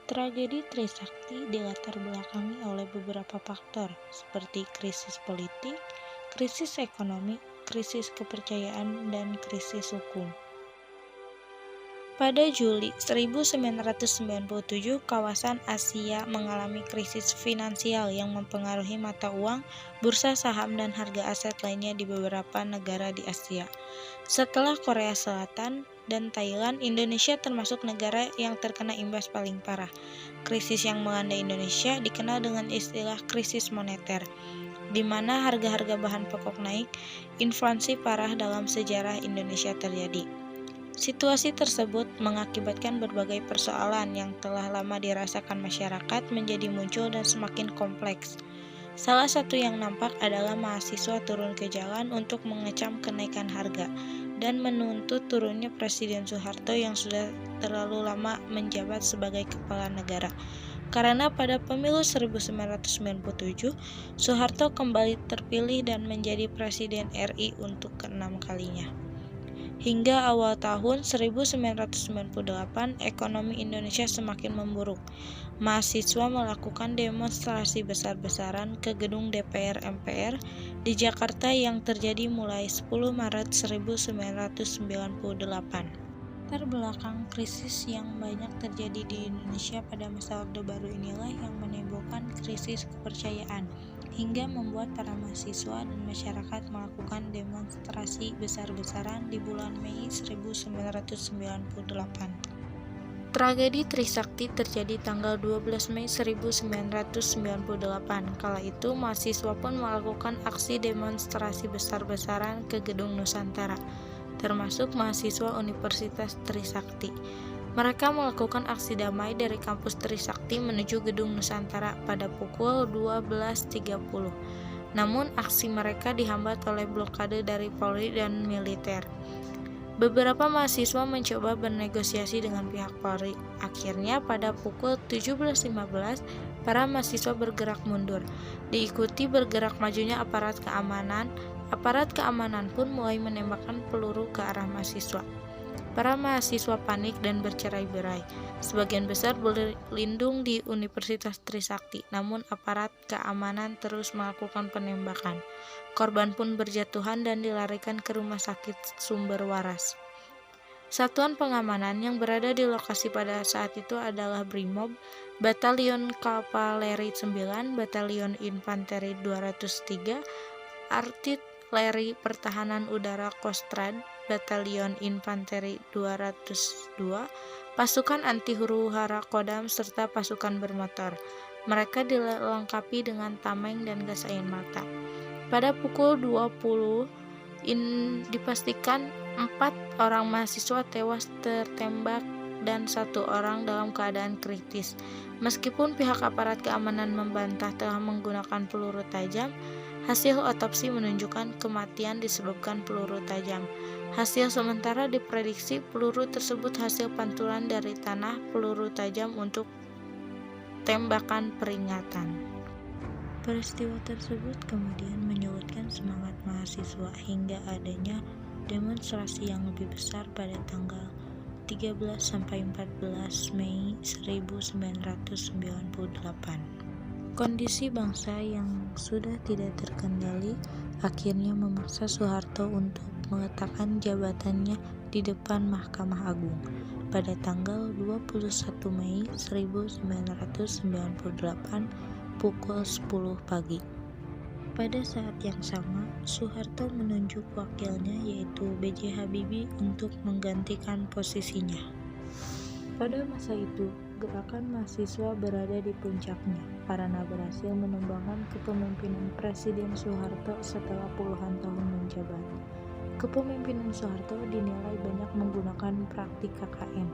Tragedi Trisakti dilatar belakangi oleh beberapa faktor seperti krisis politik, krisis ekonomi, krisis kepercayaan, dan krisis hukum. Pada Juli 1997, kawasan Asia mengalami krisis finansial yang mempengaruhi mata uang, bursa saham, dan harga aset lainnya di beberapa negara di Asia. Setelah Korea Selatan dan Thailand, Indonesia termasuk negara yang terkena imbas paling parah. Krisis yang melanda Indonesia dikenal dengan istilah krisis moneter, di mana harga-harga bahan pokok naik, inflasi parah dalam sejarah Indonesia terjadi. Situasi tersebut mengakibatkan berbagai persoalan yang telah lama dirasakan masyarakat menjadi muncul dan semakin kompleks. Salah satu yang nampak adalah mahasiswa turun ke jalan untuk mengecam kenaikan harga dan menuntut turunnya Presiden Soeharto yang sudah terlalu lama menjabat sebagai kepala negara. Karena pada pemilu 1997, Soeharto kembali terpilih dan menjadi Presiden RI untuk ke-6 kalinya. Hingga awal tahun 1998, ekonomi Indonesia semakin memburuk. Mahasiswa melakukan demonstrasi besar-besaran ke gedung DPR MPR di Jakarta yang terjadi mulai 10 Maret 1998. Latar belakang krisis yang banyak terjadi di Indonesia pada masa Orde Baru inilah yang menimbulkan krisis kepercayaan, hingga membuat para mahasiswa dan masyarakat melakukan demonstrasi besar-besaran di bulan Mei 1998. Tragedi Trisakti terjadi tanggal 12 Mei 1998. Kala itu, mahasiswa pun melakukan aksi demonstrasi besar-besaran ke Gedung Nusantara, termasuk mahasiswa Universitas Trisakti. Mereka melakukan aksi damai dari kampus Trisakti menuju Gedung Nusantara pada pukul 12.30. Namun, aksi mereka dihambat oleh blokade dari Polri dan militer. Beberapa mahasiswa mencoba bernegosiasi dengan pihak Polri. Akhirnya, pada pukul 17.15, para mahasiswa bergerak mundur. Diikuti bergerak majunya aparat keamanan. Aparat keamanan pun mulai menembakkan peluru ke arah mahasiswa. Para mahasiswa panik dan bercerai-berai. Sebagian besar berlindung di Universitas Trisakti, namun aparat keamanan terus melakukan penembakan. Korban pun berjatuhan dan dilarikan ke rumah sakit Sumber Waras. Satuan pengamanan yang berada di lokasi pada saat itu adalah Brimob, Batalion Kavaleri 9, Batalion Infanteri 203, Artileri Pertahanan Udara Kostrad, Batalion Infanteri 202, pasukan anti huru-hara Kodam, serta pasukan bermotor. Mereka dilengkapi dengan tameng dan gas air mata. Pada pukul 20, dipastikan 4 orang mahasiswa tewas tertembak dan 1 orang dalam keadaan kritis. Meskipun pihak aparat keamanan membantah telah menggunakan peluru tajam, hasil otopsi menunjukkan kematian disebabkan peluru tajam. Hasil sementara diprediksi peluru tersebut hasil pantulan dari tanah peluru tajam untuk tembakan peringatan. Peristiwa tersebut kemudian menyurutkan semangat mahasiswa hingga adanya demonstrasi yang lebih besar pada tanggal 13-14 Mei 1998. Kondisi bangsa yang sudah tidak terkendali akhirnya memaksa Soeharto untuk meletakkan jabatannya di depan Mahkamah Agung pada tanggal 21 Mei 1998 pukul 10 pagi. Pada saat yang sama, Soeharto menunjuk wakilnya yaitu B.J. Habibie untuk menggantikan posisinya. Pada masa itu, gerakan mahasiswa berada di puncaknya karena berhasil menumbangkan kepemimpinan Presiden Soeharto setelah puluhan tahun menjabat. Kepemimpinan Soeharto dinilai banyak menggunakan praktik KKN,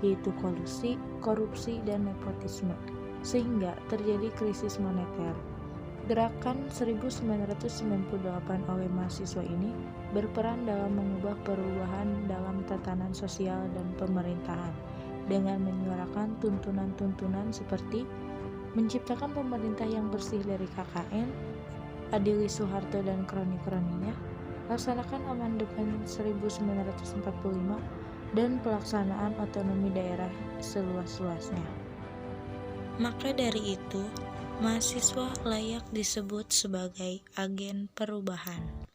yaitu kolusi, korupsi, dan nepotisme, sehingga terjadi krisis moneter. Gerakan 1998 oleh mahasiswa ini berperan dalam mengubah perubahan dalam tatanan sosial dan pemerintahan dengan menyuarakan tuntunan-tuntunan seperti menciptakan pemerintah yang bersih dari KKN, adili Soeharto dan kroni-kroninya, laksanakan amandemen 1945, dan pelaksanaan otonomi daerah seluas-luasnya. Maka dari itu, mahasiswa layak disebut sebagai agen perubahan.